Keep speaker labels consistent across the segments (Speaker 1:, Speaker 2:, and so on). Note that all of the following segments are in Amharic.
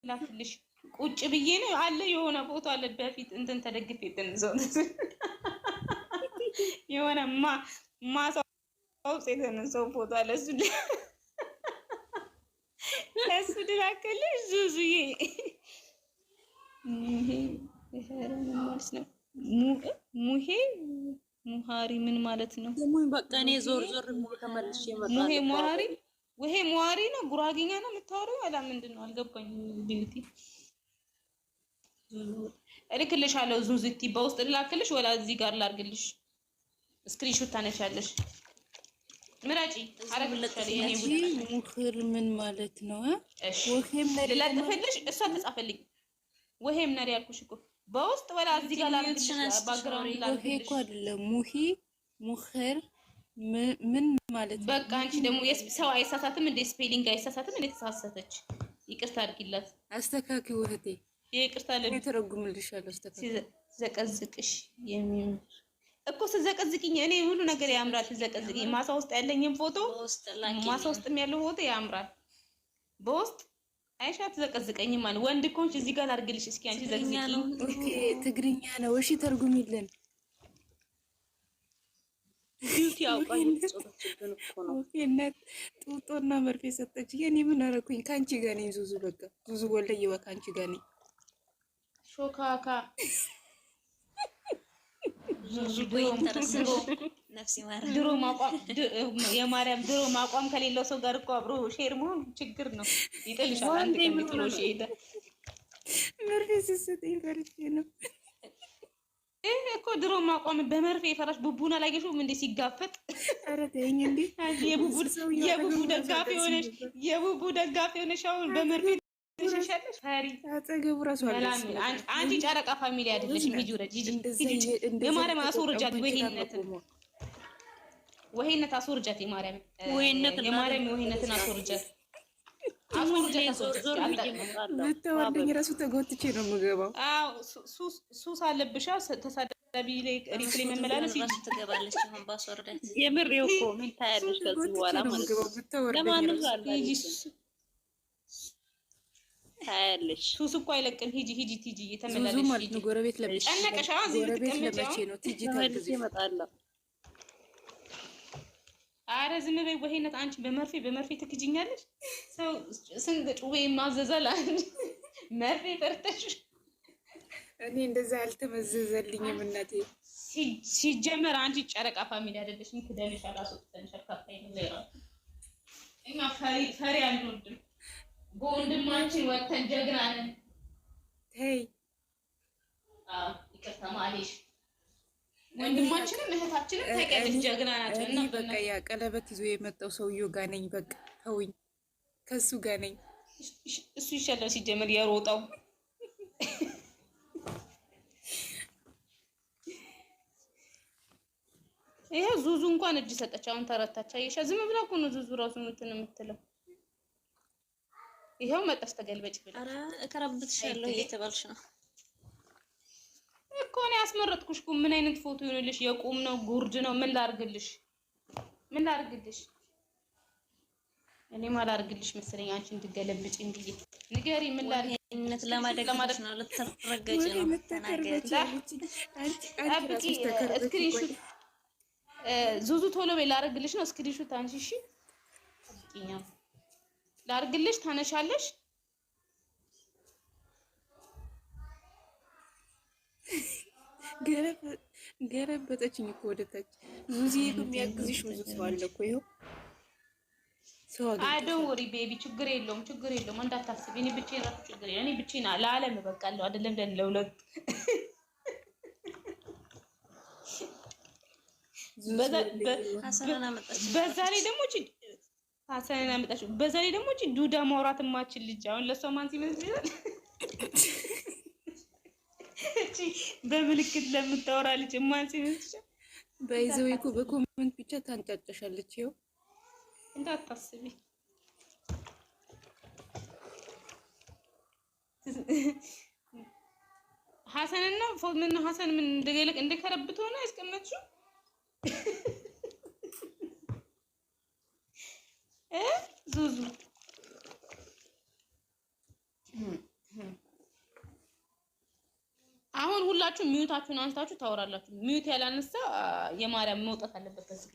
Speaker 1: ላክልሽ ቁጭ ብዬ ነው አለ የሆነ ፎቶ አለ በፊት እንትን ተደግፌ ተንዘው የሆነ ማሳው የተነሳው ፎቶ አለ እሱ ልላክልሽ ዙዙዬ ሙሄ ሙሃሪ ምን ማለት ነው?
Speaker 2: በቃ እኔ ዞር ዞር ተመልሼ እመጣለሁ።
Speaker 1: ሙሄ ሙሃሪ ወሄ ሙሃሪ ነው ጉራጌኛ ነው የምታወሪው? አላ ምንድነው አልገባኝም። ቢዩቲ እልክልሻለሁ ዙዙቲ በውስጥ ልላክልሽ ወላ እዚህ ጋር ላርግልሽ? ስክሪንሾት ታነሻለሽ። ምራጪ አረግልሻለሁ። የኔ
Speaker 2: ሙህር ምን ማለት ነው?
Speaker 1: ወሄም ነሪ ልላጥፈልሽ እሷ ተጻፈልኝ። ወሄም ነሪ ያልኩሽ እኮ በውስጥ ወላ እዚህ ጋር ላርግልሽ? ባክግራውንድ ላርግልሽ?
Speaker 2: ወሄ እኮ አይደለም ሙሂ ሙህር ምን ማለት ነው?
Speaker 1: በቃ አንቺ ደግሞ ሰው አይሳሳትም እንደ ስፔሊንግ አይሳሳትም እንደ ተሳሳተች ይቅርታ አድርጊላት።
Speaker 2: አስተካክዪው እህቴ።
Speaker 1: ይቅርታ ለምን
Speaker 2: ተረጉምልሻለሁ። አስተካክዪው።
Speaker 1: ዘቀዝቅሽ የሚም እኮ ስዘቀዝቅኝ እኔ ሁሉ ነገር ያምራል። ስዘቀዝቅኝ ማሳ ውስጥ ያለኝን ፎቶ ማሳ ውስጥም ያለው ፎቶ ያምራል። በውስጥ አይሻ ትዘቀዝቀኝም ማለት ወንድ ኮንች እዚህ ጋር አድርግልሽ። እስኪ አንቺ ዘቅዝቂኝ።
Speaker 2: ኦኬ ትግርኛ ነው። እሺ ተርጉሚልን።
Speaker 1: ቢዩቲ አውቃኝ
Speaker 2: ኦኬነት ጡጦና መርፌ ሰጠች። የኔ ምን አደረኩኝ? ካንቺ ጋር ነኝ ዙዙ። በቃ ዙዙ ወለየዋ ካንቺ ጋር ነኝ።
Speaker 1: ሾካካ ድሮ ማቋም የማርያም ድሮ ማቋም ከሌለው ሰው ጋር እኮ አብሮ ሼር መሆን ችግር ነው። ይጥልሻል። አንተ ከሚጥሎሽ ሄደ
Speaker 2: መርፌ ሲሰጠኝ ፈርቼ ነው
Speaker 1: እኮ ድሮ ማቋም በመርፌ የፈራሽ ቡቡና ላይገሽም እንዴ ሲጋፈጥ?
Speaker 2: ኧረ ተይኝ እንዴ
Speaker 1: የቡቡ ደጋፊ ሆነሽ አሁን በመርፌ ተሸሻለሽ። ፈሪ
Speaker 2: አጠገቡ ራሱ አለ።
Speaker 1: አንቺ ጨረቃ ፋሚሊ አይደለሽም። ሂጂ ወረጅ ሂጂ። የማርያም አስወርጃት። ወሄነት አስወርጃት። የማርያም ወሄነትን አስወርጃት።
Speaker 2: ብታወርደኝ ራሱ ተጎትቼ ነው የምገባው።
Speaker 1: አዎ ሱስ አለብሻ። ተሳዳቢ ላይ ሪፕሌ መመላለስ
Speaker 3: ትገባለች። አሁን ባስወርዳት
Speaker 2: የምሬው እኮ ምን ታያለሽ? ከዚህ በኋላ ማለት ነው ለማንም ታያለሽ።
Speaker 1: ሱስ እኮ አይለቅም። ሂጂ ቲጂ እየተመላለሽ
Speaker 2: ዙዙ ማለት ነው። ጎረቤት ለብቻ
Speaker 1: ጨነቀሽ።
Speaker 2: ጎረቤት ለመቼ ነው ቲጂ? ታዲያ
Speaker 3: እመጣለሁ።
Speaker 1: አረ ዝም በይ ወሄነት። አንቺ በመርፌ ትክጂኛለሽ። ሰው ስንት ጩቤ ማዘዛል አንቺ መርፌ ፈርተሽ።
Speaker 2: እኔ እንደዛ አልተመዘዘልኝም እናቴ።
Speaker 1: ሲጀመር አንቺ ጨረቃ ፋሚሊ አይደለሽም። ትደልሽ አላስወጥተንሽ ከፋይ ነው ለራሱ። እኛ ፈሪ አንወድም። በወንድማችን ወተን ጀግና ነን።
Speaker 2: ተይ
Speaker 1: ይቅርታ ማለሽ። ወንድማችንም እህታችንም ታውቂያለሽ ጀግና ናቸው። እና
Speaker 2: በቃ ያ ቀለበት ይዞ የመጣው ሰውዬው ጋር ነኝ። በቃ ተውኝ፣ ከሱ ጋር ነኝ።
Speaker 1: እሱ ይሻላል ሲጀመር የሮጠው። ይሄ ዙዙ እንኳን እጅ ሰጠች። አሁን ተረታች። አየሻ? ዝም ብላ እኮ ነው ዙዙ ራሱ እንትን የምትለው። ይሄው መጣሽ ተገልበጭ ብላ።
Speaker 3: ኧረ እከረብትሻለሁ እየተባልሽ ነው
Speaker 1: እኮ ነው ያስመረጥኩሽ እኮ። ምን አይነት ፎቶ ይሆንልሽ? የቁም ነው ጉርድ ነው? ምን ላርግልሽ? እኔ ማላርግልሽ መሰለኝ አንቺ እንድገለብጭ እንብዬ ንገሪ። ምን ላርግልሽ?
Speaker 3: ለማድረግ ነው። ልትረገጭ ነው። ተናገሪ።
Speaker 1: ስክሪንሾት ዙዙ ቶሎ በይ። ላርግልሽ ነው ስክሪንሾት አንቺ። እሺ ላርግልሽ ታነሻለሽ።
Speaker 2: ገረበጠችኝ እኮ ወደታች። ዙዚዬ የሚያግዝሽ ብዙ ሰው አለ እኮ። ይኸው ሰው አገኘ።
Speaker 1: አይ ዶንት ወሪ ቤቢ፣ ችግር የለውም እንዳታስቢ። እኔ ብቻዬን እራሱ ችግር የለውም። እኔ ብቻዬን ለዓለም እበቃለሁ። አይደለም ለሁለት በዛ ላይ ደግሞ ሀሰንን አመጣችው። በዛ ላይ ደግሞ ዱዳ ማውራት የማችል ልጅ አሁን ለሷ ማን ሲመስልሻል? እቺ በምልክት ለምታወራ ልጅ ማን ሲመስልሻል?
Speaker 2: በይዘው እኮ በኮሜንት ብቻ ታንጫጫሻለች። ይኸው
Speaker 1: እንዳታስቢ። ሀሰንና ምን ሀሰን ምን እንደከረብት ሆነ ያስቀመጥሽው ዙዙ ሁላችሁ ሚዩታችሁን አንስታችሁ ታወራላችሁ። ሚዩት ያላነሳ የማርያም መውጣት አለበት ከዚህ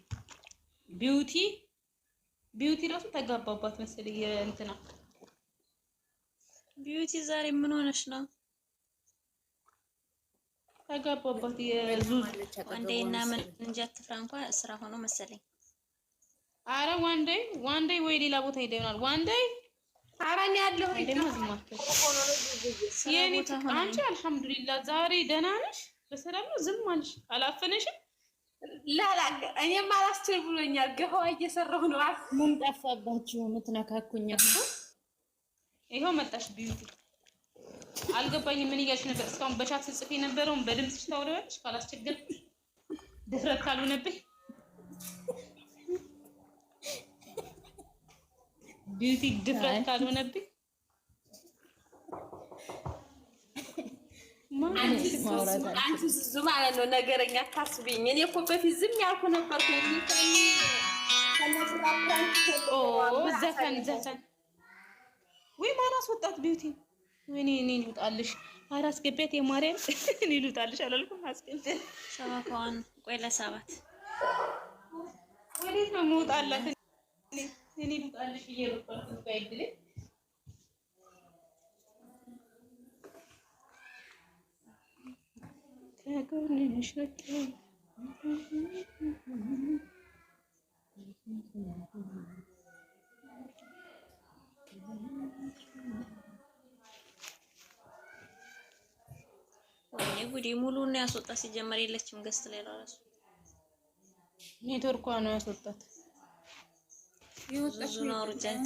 Speaker 1: ቢዩቲ ራሱ ተጋባባት መሰለኝ የእንትና
Speaker 3: ቢዩቲ ዛሬ ምን ሆነሽ ነው?
Speaker 1: ተጋባባት የዙዝ
Speaker 3: ዋንዴና ምን እንጃ አትፍራ እንኳን ስራ ሆኖ መሰለኝ።
Speaker 1: አረ ዋንዴ ወይ ሌላ ቦታ ሄደ ይሆናል። ዋንዴ
Speaker 2: አራኛ ያለው
Speaker 1: የኔ አንቺ አልሐምዱሊላህ ዛሬ ደህና ነሽ? በሰላም ነው? ዝም አልሽ? አላፈነሽም?
Speaker 2: ላላ እኔማ አላስችል ብሎኛል። ገፋዋ እየሰራሁ ነው።
Speaker 4: ምን ጠፋባችሁ የምትነካኩኝ እኮ?
Speaker 1: ይኸው መጣሽ ቢዩቲ። አልገባኝም ምን እያልሽ ነበር? እስካሁን በቻት ጽፌ የነበረውን በድምፅሽ ታወሪያለሽ? ካላስቸገርኩሽ ድፍረት ካልሆነብኝ ቢዩቲ ድፍረት ካልሆነብኝ
Speaker 2: አንቺ ዙዙ ማለት ነው ነገረኛ አታስቢኝ። እኔ እኮ በፊት ዝም ያልኩ ነበርኩ።
Speaker 1: ዘፈን ወይ ማን አስወጣት ቢዩቲ? ወይኔ እኔ ልውጣልሽ። ኧረ አስገቢያት የማርያም እኔ ልውጣልሽ አላልኩም? አስገቢያት
Speaker 3: ሸበካዋን ቆይ ለሰባት
Speaker 1: ወዴት ነው የምወጣላት? እኔ ልውጣልሽ እየሮጥኩ ባይድል ከጎንሽ ነኝ
Speaker 3: ወይኔ ጉዴ! ሙሉውን ያስወጣ ሲጀመር የለችም ገስት ላይ ራሱ
Speaker 1: ኔትወርኳ ነው ያስወጣት።
Speaker 3: ዙዙን አውርጃት።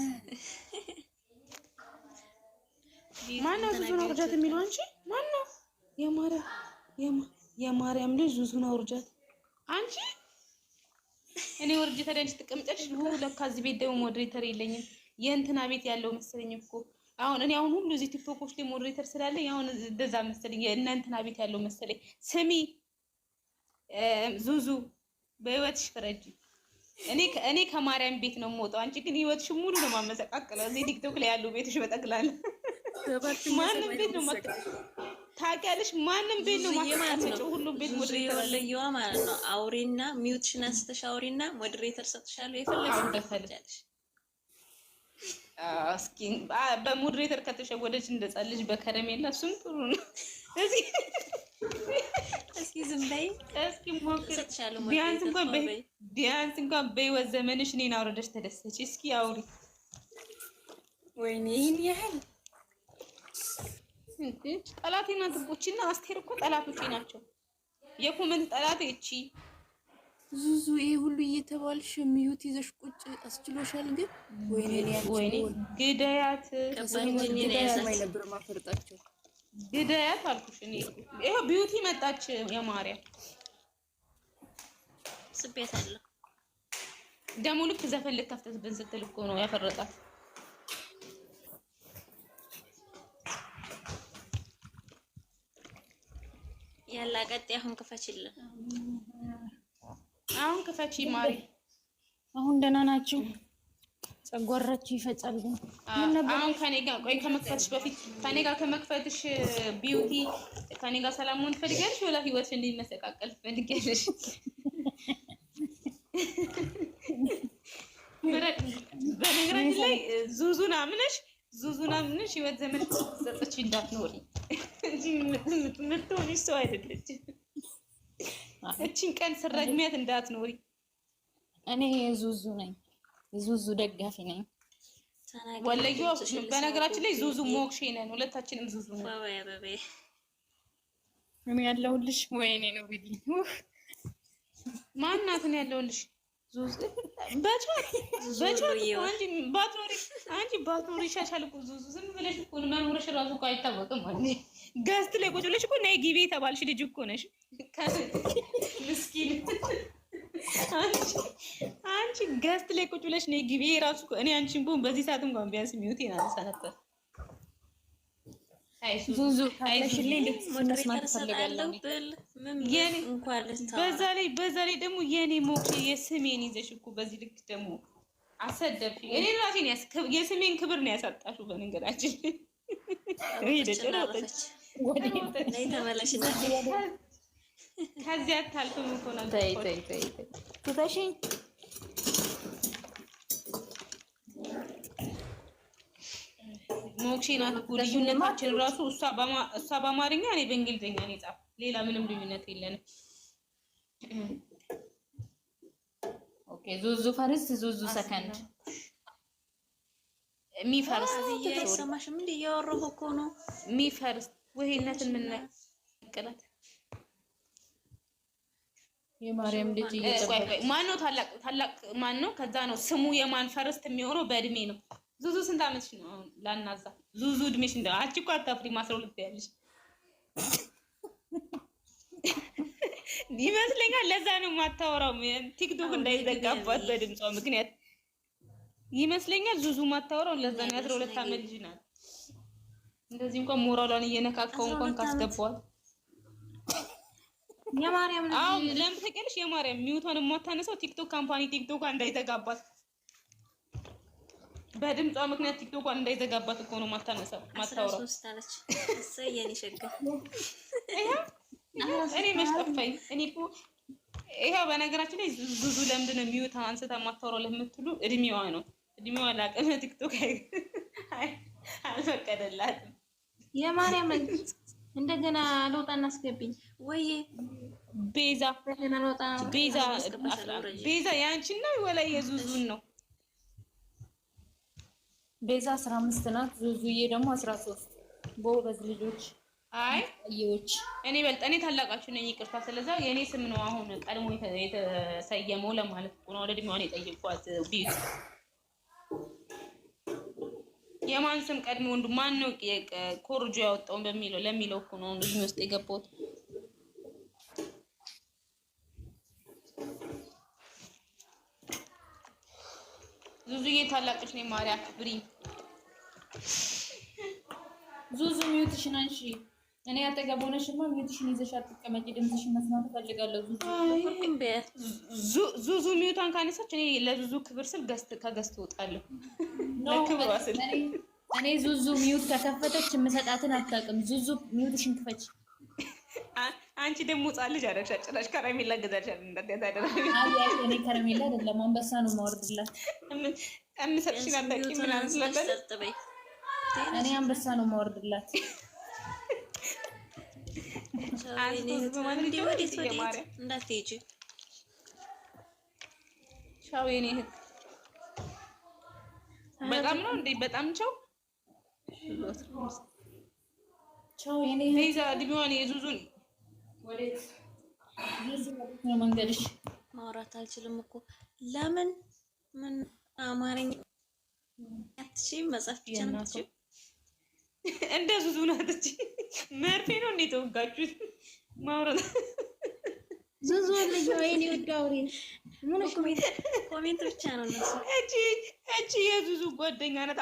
Speaker 1: ማነው ዙዙን አውርጃት የሚለው? አንቺ ማነው? የማርያም ልጅ ዙዙን አውርጃት አንቺ። እኔ ወርጅ ተደንሽ ተቀምጨሽ ለካ እዚህ ቤት ደግሞ ሞዴሬተር የለኝም። የእንትና ቤት ያለው መሰለኝ እኮ አሁን እኔ አሁን ሁሉ እዚህ ቲክቶኮች ላይ ሞዴሬተር ስላለኝ አሁን እንደዛ መሰለኝ የእነ እንትና ቤት ያለው መሰለኝ። ስሚ ዙዙ በህይወትሽ ፍረጂ። እኔ ከማርያም ቤት ነው የምወጣው። አንቺ ግን ህይወትሽ ሙሉ ነው ማመሰቃቀለው። እዚህ ቲክቶክ ላይ ያሉ ቤቶች በጠቅላላ ማንም ቤት ነው ታውቂያለሽ? ማንም ቤት ነው ማስቀመጫው ሁሉ ቤት ሞዴሬተር
Speaker 3: ለየዋ ማለት ነው። አውሪና ሚውትሽን አንስተሽ አውሪና ሞዴሬተር ሰጥሻለሁ የፈለግሽ ትፈልጊያለሽ።
Speaker 1: እስኪ በሞዴሬተር ከተሸወደች እንደጻልሽ በከረሜላ እሱም ጥሩ ነው።
Speaker 3: እስኪ ዝም በይ
Speaker 1: እስኪ ሞክር።
Speaker 3: ሰጥሻለሁ
Speaker 1: ቢያንስ እንኳን በህይወት ዘመንሽ እኔን አውርደሽ ተደሰች። እስኪ አውሪ።
Speaker 2: ወይኔ ይሄን ያህል
Speaker 1: ጠላቴ ናት እኮችና አስቴር እኮ ጠላቶቼ ናቸው። የኮመንት ጠላቴ እቺ
Speaker 2: ዙዙ ይሄ ሁሉ እየተባልሽ ሚዩት ይዘሽ ቁጭ አስችሎሻል። ግን ወይኔ
Speaker 1: ግዳያት
Speaker 2: ነበር ማፈርጣቸው
Speaker 1: ግዳያት አልኩሽ። እኔ ይሄ ቢዩቲ መጣች የማርያም
Speaker 3: ስቤታለሁ
Speaker 1: ደግሞ ልክ ዘፈን ልከፍተት ብንስትል እኮ ነው ያፈረጣት።
Speaker 3: ያላ ቀጥ አሁን ክፈችልን።
Speaker 1: አሁን ክፈቺ ማሪ።
Speaker 4: አሁን ደህና ናችሁ? ጸጓራችሁ ይፈጫል ግን
Speaker 1: አሁን ከኔ ጋር ቆይ ከመክፈትሽ በፊት ከኔ ጋር ከመክፈትሽ ቢዩቲ ከኔ ጋር ሰላም መሆን ትፈልጊያለሽ ወላ ህይወትሽ እንዲመሰቃቀል ትፈልጊያለሽ? በነገራችን ላይ ዙዙን አምነሽ ህይወት ዘመን ተሰጥቼ እንዳትኖሪ እንጂ ምትሆኒ ሰው አይደለችም። እቺን ቀን ስረግሚያት እንዳትኖሪ።
Speaker 4: እኔ ዙዙ ነኝ፣ ዙዙ ደጋፊ ነኝ።
Speaker 1: ወለየው በነገራችን ላይ ዙዙ ሞክሼ ነን፣ ሁለታችንም ዙዙ ነን።
Speaker 4: እኔ ያለሁልሽ ወይኔ ነው ቢዲ
Speaker 1: ማናት ነው ያለሁልሽ? ዙዙ በቻት አንቺ ባትኖሪ ይሻሻል እኮ ዙዙ። ዝም ብለሽ እኮ መኖርሽ ራሱ እኮ አይታወቅም። አንቺ ገስት ላይ ቁጭ ብለሽ እኮ ነይ ግቢ የተባልሽ ልጅ እኮ ነሽ። ምስኪን አንቺ ገስት ላይ ቁጭ ብለሽ ነይ ግቢ ራሱ እኮ እኔ አንቺን ቦም በዚህ ሰዓት እንኳን ቢያንስ ሚውት ይናነሳ ነበር።
Speaker 4: ዙዙ ካለሽልኝ መስማት ፈልጋለሁ።
Speaker 1: በዛ ላይ ደግሞ የኔ ሞክሼ የስሜን ይዘሽ እኮ በዚህ ልክ ደግሞ አሰደብሽ። እኔ ራሴን የስሜን ክብር ነው ያሳጣሽው። በነገራችን
Speaker 3: ላይ ተመለሽና
Speaker 1: ከዚያ ታልፈም እኮ ነው።
Speaker 4: ተይ ትተሽኝ
Speaker 1: ሞክሼ ናት እኮ ልዩነታችን ራሱ እሷ በአማርኛ እኔ በእንግሊዝኛ ነው የጻፈው። ሌላ ምንም ልዩነት የለንም።
Speaker 4: ኦኬ ዙዙ ፈርስት ዙዙ ሰከንድ
Speaker 1: ሚፈርስት
Speaker 3: እየሰማሽም እንደ እያወራሁ እኮ ነው።
Speaker 1: ሚፈርስት ወይነትን ምን ነቀላት
Speaker 4: የማርያም ልጅ
Speaker 1: ማን ነው? ታላቅ ማን ነው? ከዛ ነው ስሙ የማን ፈርስት የሚሆነው በእድሜ ነው። ዙዙ ስንት ዓመትሽ ነው? አሁን ላናዛ ዙዙ እድሜሽ እንደ አንቺ እኮ አታፍሪ። 12 ያለሽ ይመስለኛል። ለዛ ነው የማታወራው ቲክቶክ እንዳይዘጋባት በድምጿ ምክንያት ይመስለኛል። ዙዙ የማታወራው ለዛ ነው። 12 ዓመት ልጅ ናት። እንደዚህ እንኳን ሞራሏን እየነካካው እንኳን ካስገባዋል
Speaker 3: የማርያም ልጅ
Speaker 1: ለምን ተቀልሽ? የማርያም ሚውቷን የማታነሳው ቲክቶክ ካምፓኒ ቲክቶክ እንዳይዘጋባት በድምጿ ምክንያት ቲክቶኳን እንዳይዘጋባት እኮ ነው ማታነሳው ማታወራው። እኔ መሽጠፋኝ እኔ እኮ ይሄው በነገራችን ላይ ዙዙ ለምንድን ነው ሚውት አንስታ ማታወራው ለምትሉ እድሜዋ ነው። እድሜዋ ላቀመ ቲክቶክ አልፈቀደላትም።
Speaker 3: የማርያም ልጅ እንደገና ለውጣ እናስገብኝ ወይ
Speaker 1: ቤዛ ያንቺና ወላይ የዙዙን ነው።
Speaker 4: ቤዛ 15 ናት። ዙዙዬ ደግሞ 13 በሁለት ልጆች አይዎች
Speaker 1: እኔ በልጠኔ ታላቃችሁ ነኝ። ይቅርታ ስለዛ የኔ ስም ነው አሁን ቀድሞ የተሰየመው ለማለት ነው። ወደ እድሜዋን የጠየኳት ቢት የማን ስም ቀድሞ ወንዱ ማን ነው ኮርጆ ያወጣው በሚለው ለሚለው እኮ ነው እድሜ ውስጥ የገባሁት። ዙዙዬ ታላቅሽ ነኝ። ማርያም ክብሪ
Speaker 4: ዙዙ ሚውትሽን አንሺ። እኔ አጠገብ ሆነሽማ ሚውትሽን ይዘሽ አትቀመጪ። ድምፅሽን መስማት እፈልጋለሁ።
Speaker 1: ዙዙ ሚውታን ካነሳች እኔ ለዙዙ ክብር ስል ከገስት እወጣለሁ። ለክብሯ ስል
Speaker 4: እኔ ዙዙ ሚውት ከከፈተች የምሰጣትን አታውቅም። ዙዙ ሚውትሽን ክፈች።
Speaker 1: አንቺ ደግሞ ሕፃን ልጅ አደረግሽ። ጭራሽ ከረሜላ ገዛሻል እንዳትያታደረ
Speaker 4: እኔ ከረሜላ አይደለም አንበሳ ነው የማወርድላት።
Speaker 1: እምሰጥሽን አታውቂም ምናምን ስለበለ
Speaker 4: እኔ አንበሳ ነው የማወርድላት።
Speaker 3: እንዳትሄጂ
Speaker 1: ቻው የኔ እህት። በጣም ነው እንዴ? በጣም ቻው
Speaker 4: ቻው የኔ እህት።
Speaker 1: ቤዛ እድሜዋን የዙዙን
Speaker 4: ወዴት ዙዙ ነው መንገድሽ?
Speaker 3: ማውራት አልችልም እኮ ለምን ምን አማርኛ አትችይም? መጻፍ ብቻ ነው የምትችይው?
Speaker 1: እንደ ዙዙ ናት እንጂ መርፌ ነው እንዴ ተወጋችሁት? ማውራት
Speaker 3: ዙዙ ልጅ ወይኔ ወዳውሪ ምን ኮሜንት ብቻ ነው እነሱ።
Speaker 1: እቺ የዙዙ ጓደኛ ናት።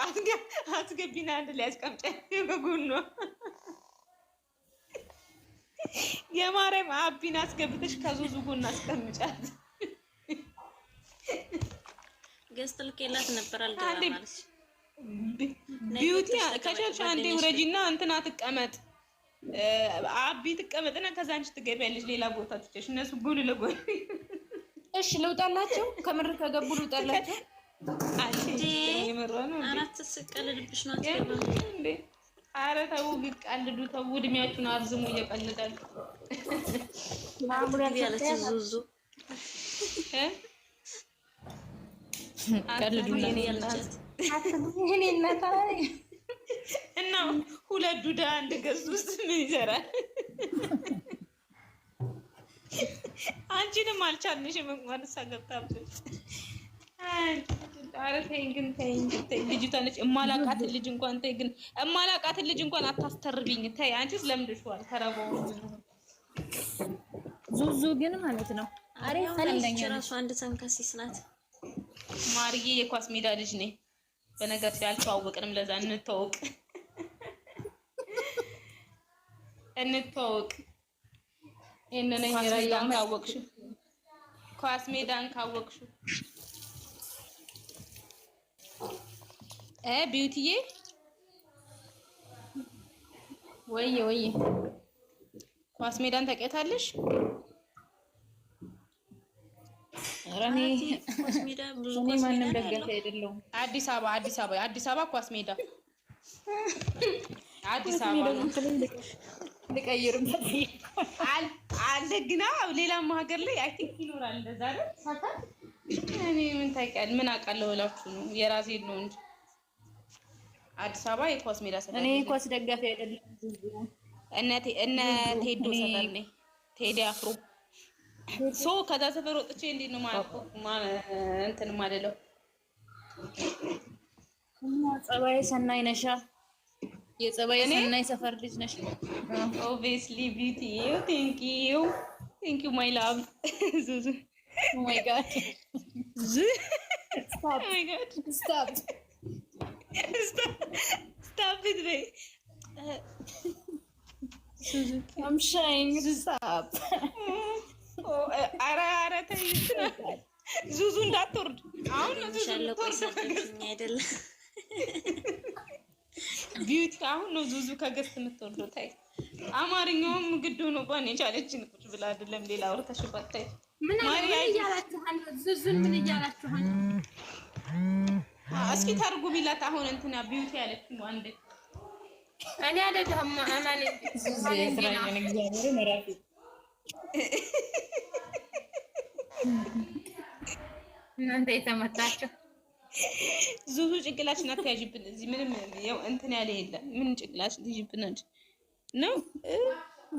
Speaker 1: አስገቢና አንድ ላይ አስቀምጫት በጎኗ። የማርያም አቢን አስገብተሽ ከዙዙ ጎን አስቀምጫት።
Speaker 3: ገስት ልኬላት ነበር አልገባ ማለት
Speaker 1: ቢዩቲ ከቻልሽ አንዴ ውረጂና እንትና ትቀመጥ አቢ ትቀመጥና ከዛ አንቺ ትገቢያለሽ ሌላ ቦታ ትጨሽ እነሱ ጎን ለጎን።
Speaker 4: እሺ ልውጣላቸው። ከምር ከገቡ ልውጣላቸው።
Speaker 1: አንቺ የመረኑ
Speaker 3: አራት ስቀልልብሽ ነው አትገባ
Speaker 1: እንዴ? ኧረ ተው ግቀልዱ ተው። እድሜያችሁን አርዝሙ እየቀልዳችሁ።
Speaker 3: ማሙሪያ ያለች ዙዙ
Speaker 4: ቀልዱ ለኔ
Speaker 3: ያለቻት
Speaker 1: እና ሁለት ዱዳ አንድ ገዝ ውስጥ ምን ይሰራል? አንቺንም አልቻልንሽም እንኳን እሷ ገብታብሽ። ኧረ ተይኝ ግን ተይኝ። ልጅቷ ነች እማላቃትን ልጅ እንኳን ተይ ግን እማላቃትን ልጅ እንኳን አታስተርቢኝ። ተይ አንቺስ ለምደሽዋል። ተረባው
Speaker 4: ዙዙ ግን ማለት ነው አሪፍ አለኝ።
Speaker 3: ራሱ አንድ ተንከሲስ ናት።
Speaker 1: ማርዬ የኳስ ሜዳ ልጅ ነኝ። በነገር ላይ አልተዋወቅንም። ለዛ እንተዋወቅ እነነ የራያን ካወቅሽ ኳስ ሜዳን ካወቅሽ ቢዩቲዬ
Speaker 4: ወይ
Speaker 1: ኳስ ሜዳን ታውቂያታለሽ?
Speaker 3: ኧረ እኔ ኳስ ሜዳ ብዙ ኳስ ሜዳ
Speaker 4: ማንም ደጋፊ አይደለሁም።
Speaker 1: አዲስ አበባ ኳስ ሜዳ አዲስ አበባ ነው።
Speaker 4: ልቀይርበት
Speaker 1: አለግና ሌላም ሀገር ላይ አይ ቲንክ ይኖራል እንደዛ አይደል? ሰፈር እኔ ምን ታውቂያለሽ? ምን አውቃለሁ ብላችሁ ነው የራሴን ነው እንጂ አዲስ አበባ የኳስ ሜዳ ሰፈር።
Speaker 4: እኔ ኳስ ደጋፊ አይደለሁም።
Speaker 1: እነ ቴዶ ሰፈር ነኝ። ቴዲ አፍሮ ሶ ከዛ ሰፈር ወጥቼ እንዴት ነው እንትን ማለለው?
Speaker 4: ጸባይ ሰናይ ነሻ። የጸባይ ሰናይ ሰፈር ልጅ ነሽ።
Speaker 1: ኦብቪየስሊ ቢዩቲ ቴንክ ዩ ማይ ላቭ ዙዙ
Speaker 4: ኦ ማይ ጋድ
Speaker 1: ስታፕ ኢት በይ
Speaker 4: I'm shying. Stop.
Speaker 1: ኧረ ተይ ዙዙ እንዳትወርድ። አሁን ዙዙ
Speaker 3: አይደለም
Speaker 1: ቢዩቲ አሁን ነው ዙዙ ከገስት የምትወርደው። ታይ አማርኛውም ግድ ሆኖባት የቻለችን ቁጭ ብላ አይደለም ሌላ አውርተሽባት። ታይ
Speaker 4: ምን እያላችኋል? ዙዙን ምን እያላችኋል?
Speaker 1: እስኪ ተርጉሚላት አሁን እንትና ቢዩቲ ያለችው አንዴ።
Speaker 4: እኔ አይደለሁም አማኔ ዙዙ የስራዬን እግዚአብሔር መራፊ እናንተ የተመታችሁ
Speaker 1: ዙዙ ጭንቅላችን አትያዥብን። እዚህ ምንም ያው እንትን ያለ የለም። ምን ጭንቅላችን ትይዥብን እንጂ ነው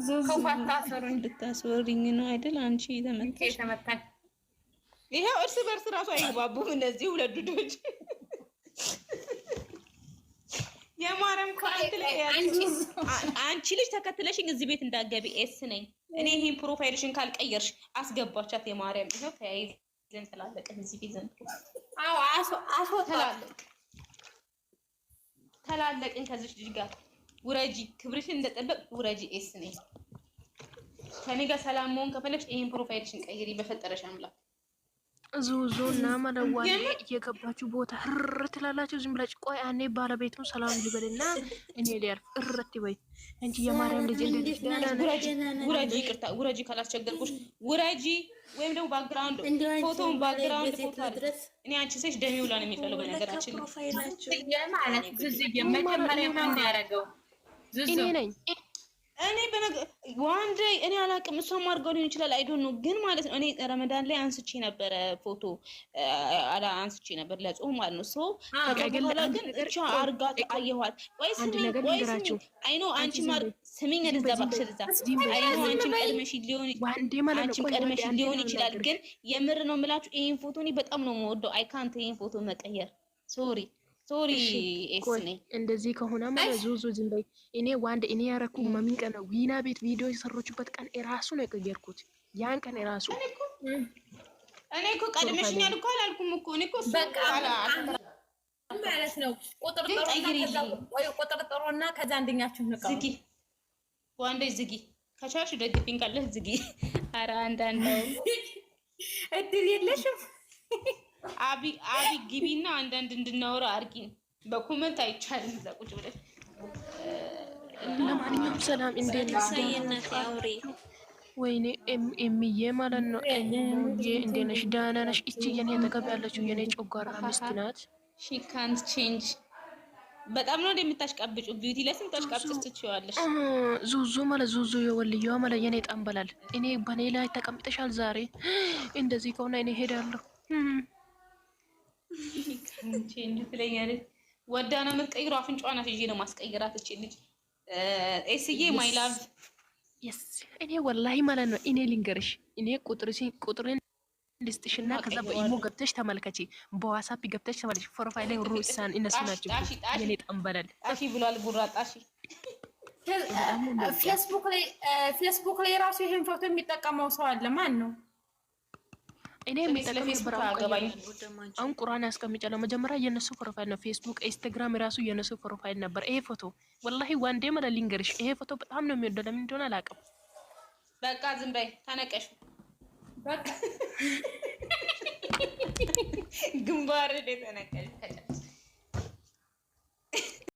Speaker 1: ዙዙ
Speaker 4: ከፋታሰሩኝ
Speaker 1: ልታስወሪኝ ነው አይደል? አንቺ
Speaker 4: የተመታሽ
Speaker 1: ይሄው እርስ በርስ ራሱ አይግባቡም እነዚህ ሁለት ዱዶች። የማረም ካንት ላይ አንቺ ልጅ ተከትለሽኝ እዚህ ቤት እንዳትገቢ ኤስ ነኝ እኔ። ይሄን ፕሮፋይልሽን ካልቀየርሽ አስገባቻት። የማርያም ይሄው ተያይዘን ተላለቀን እዚህ ቤት ዘንድ።
Speaker 4: አዎ
Speaker 1: ተላለቅን ከዚህ ልጅ ጋር። ውረጂ፣ ክብርሽን እንደጠበቅ ውረጂ። ኤስ ነኝ። ከኔ ጋር ሰላም መሆን ከፈለግሽ ይሄን ፕሮፋይልሽን ቀይሪ በፈጠረሽ አምላክ።
Speaker 5: ዙዙ እና መለዋል እየገባችሁ ቦታ ህር ትላላችሁ። ዝም ብላችሁ ቆይ እኔ ባለቤቱን ሰላም ሊበልና እኔ ሊያርፍ እረት ይበይ እንጂ የማርያም ልጅ እንደዚህ
Speaker 1: ውረጂ፣ ይቅርታ ውረጂ፣ ካላስቸገርኩሽ ውረጂ። ወይም ደግሞ ባክግራውንድ ፎቶውን ባክግራውንድ ፎቶ ድረስ እኔ አንቺ ሴሽ ደሜ ውላ ነው የሚፈለው። በነገራችን
Speaker 4: ማለት ዙዙዬ መጀመሪያ ማን ያደረገው? ዙዙ
Speaker 5: እኔ ነኝ።
Speaker 1: እኔ ዋንዴ እኔ አላውቅም። እሷም አድርገው ሊሆን ይችላል። አይዶን ነው ግን ማለት ነው። እኔ ረመዳን ላይ አንስቼ ነበረ ፎቶ አንስቼ ነበር ለጾም ማለት ነው። ሶ ከበኋላ ግን እቻ አርጋ አየኋት። ቆይ ስሚ አይ ኖ አንቺ ስሚኝ እንደዛ ባክሽዛ አይ ኖ አንቺ ቀድመሽ ሊሆን ይችላል። ግን የምር ነው የምላችሁ ይሄን ፎቶ እኔ በጣም ነው የምወደው። አይ ካንት ይሄን ፎቶ መቀየር ሶሪ ኤስ ነኝ።
Speaker 5: እንደዚህ ከሆነ ማለት ዙዙ ዝም በይ። እኔ ዋንድ እኔ ያረኩ ማሚን ቀን ዊና ቤት ቪዲዮ የሰሮችበት ቀን እራሱ ነው የቀየርኩት። ያን ቀን እራሱ
Speaker 1: እኔ እኮ ቀድመሽኛል እኮ አላልኩም እኮ እኔ እኮ
Speaker 4: በቃ ማለት ነው። ቁጥርጥሩና ከዛ አንደኛችሁ ነው
Speaker 1: ዝጊ። ዋንዴ ዝጊ፣ ከቻልሽ ደግፊኝ፣ ካለሽ ዝጊ። ኧረ አንዳንድ ነው
Speaker 4: እድል የለሽም።
Speaker 1: አቢ ግቢና አንዳንድ እንድናወራ አርጊን። በኮመንት አይቻልም እዛ ቁጭ ብለን።
Speaker 5: ለማንኛውም ሰላም እንዴት ነሽ? ወይኔ ኤምዬ ማለት ነው። ኤምዬ እንዴት ነሽ? ደህና ነሽ? እቺ የኔ ተገብ ያለችው የኔ ጮጋራ ሚስት ናት።
Speaker 1: ሺ ካንት ቼንጅ። በጣም ነው እንደምታሽቃብጩ። ቢዩቲ ለስም ታሽቃብጭ ትችዋለሽ።
Speaker 5: ዙዙ ማለት ዙዙ የወልየዋ ማለት የኔ ጠንበላል። እኔ በኔ ላይ ተቀምጠሻል ዛሬ። እንደዚህ ከሆነ እኔ ሄዳለሁ።
Speaker 1: ቼንጅ ትለኛለች። ወዳ ነው የምትቀይረው። አፍንጫዋን ይዤ ነው ማስቀይራት። እቺ ልጅ ኤስዬ ማይ ላቭ
Speaker 5: የስ እኔ ወላሂ ማለት ነው። እኔ ልንገርሽ፣ እኔ ቁጥርን ልስጥሽና ከዛ በኢሞ ገብተሽ ተመልከቺ፣ በዋትስአፕ ገብተሽ ተመልከቺ። ፕሮፋይል ሩሳን እነሱ ናቸው የኔ ጠንበላል።
Speaker 1: ጣሺ ብሏል ጉራ ጣሺ።
Speaker 4: ፌስቡክ ላይ ራሱ ይሄን ፎቶ የሚጠቀመው ሰው አለ። ማን ነው?
Speaker 5: እኔ የሚጠቀመው ብራውቀኝ አሁን ቁርአን ያስቀምጫለሁ። መጀመሪያ የነሱ ፕሮፋይል ነው። ፌስቡክ፣ ኢንስታግራም ራሱ የነሱ ፕሮፋይል ነበር። ይሄ ፎቶ ወላሂ ዋንዴ ማለት ልንገርሽ፣ ይሄ ፎቶ በጣም ነው የሚወደው። ለምን እንደሆነ አላውቅም።
Speaker 1: በቃ ዝም በይ ተነቀሽ። በቃ ግንባር ላይ ተነቀሽ።